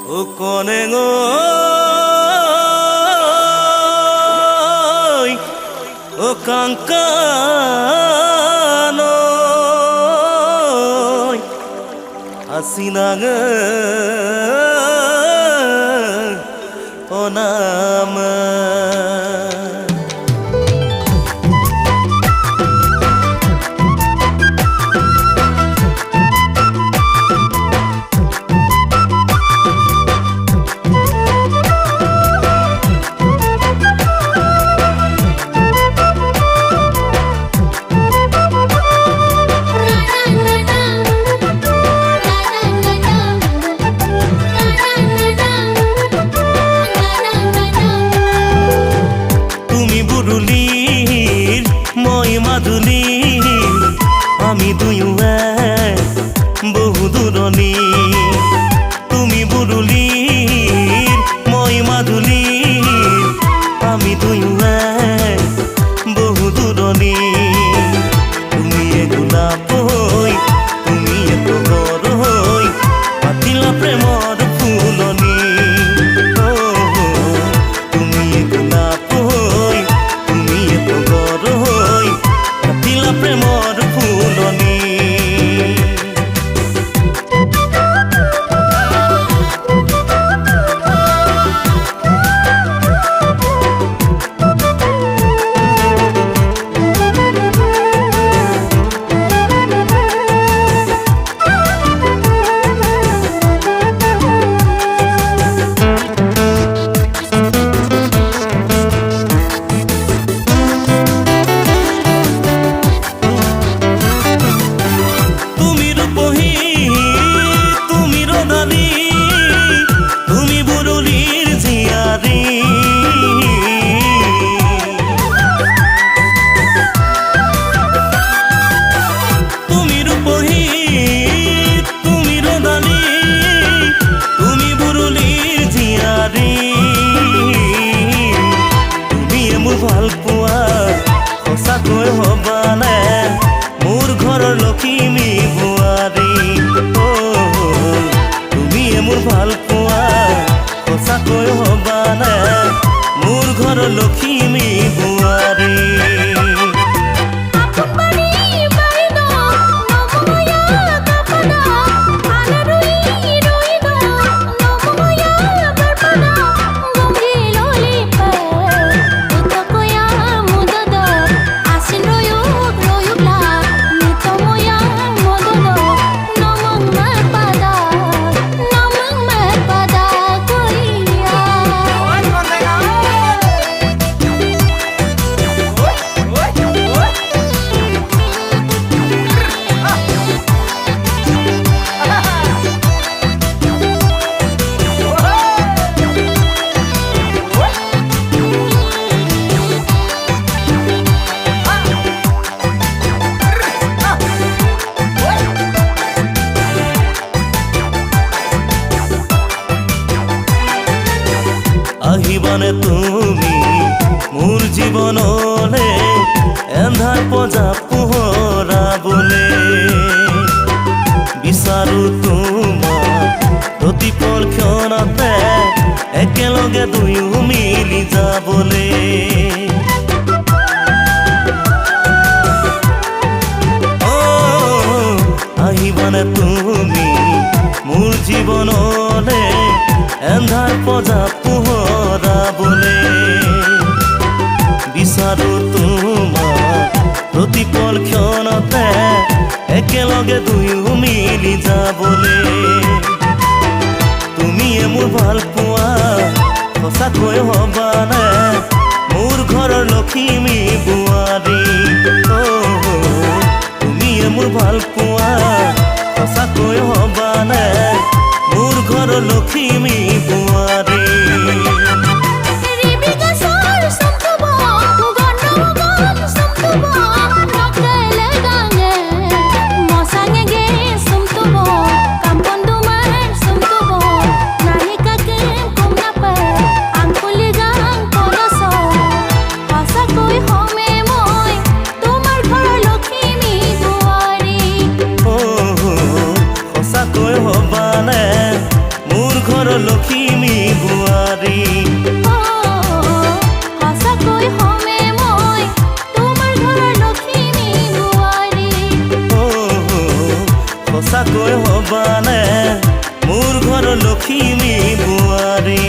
ও কনে ngồi ও কাঙ্কানই আসিনাঙে ও নাম আমি দুয়ুৱে বহু দূৰণি তুমি বুৰুলিৰ মই মাধুলীৰ আমি দুয়ুৱে বহু দূৰণি তুমি গোলাপ হৈ তুমি তগৰ হৈ পাতিলা প্ৰেমৰ ফুলনি তুমি গোলাপ হৈ তুমি তগৰ হৈ পাতিলা প্ৰেমৰ ফুলনি ভাল পোৱা সঁচাকৈ হবানে মোৰ ঘৰৰ লখিমী বোৱাৰী তুমি মোৰ ভাল পোৱা সঁচাকৈ হবানে মোৰ ঘৰৰ লখিমী বোৱাৰী আহিবানে তুমি মোৰ জীৱনলে এন্ধাৰ পজা পোহৰাবলে বিচাৰো তোমাক প্ৰতিপল ক্ষণতে একেলগে দুয়ো মিলি যাবলে আহিবানে তুমি মোৰ জীৱনলে এন্ধাৰ পজা পোহৰাবলে বিচাৰো তোমাক প্ৰতিপল ক্ষণতে একেলগে দুয়ো মিলি যাবলে তুমিয়ে মোৰ ভাল পোৱা সঁচাকৈ হবানে মোৰ ঘৰৰ লখিমী বোৱাৰী তুমিয়ে মোৰ ভাল পোৱা সঁচাকৈ হবানে মোৰ ঘৰৰ লখিমী বোৱাৰী লখিমী বোৱাৰী সঁচাকৈ হমে মই তোমাৰ ঘৰৰ লখিমী বোৱাৰী সঁচাকৈ হবানে মোৰ ঘৰৰ লখিমী বোৱাৰী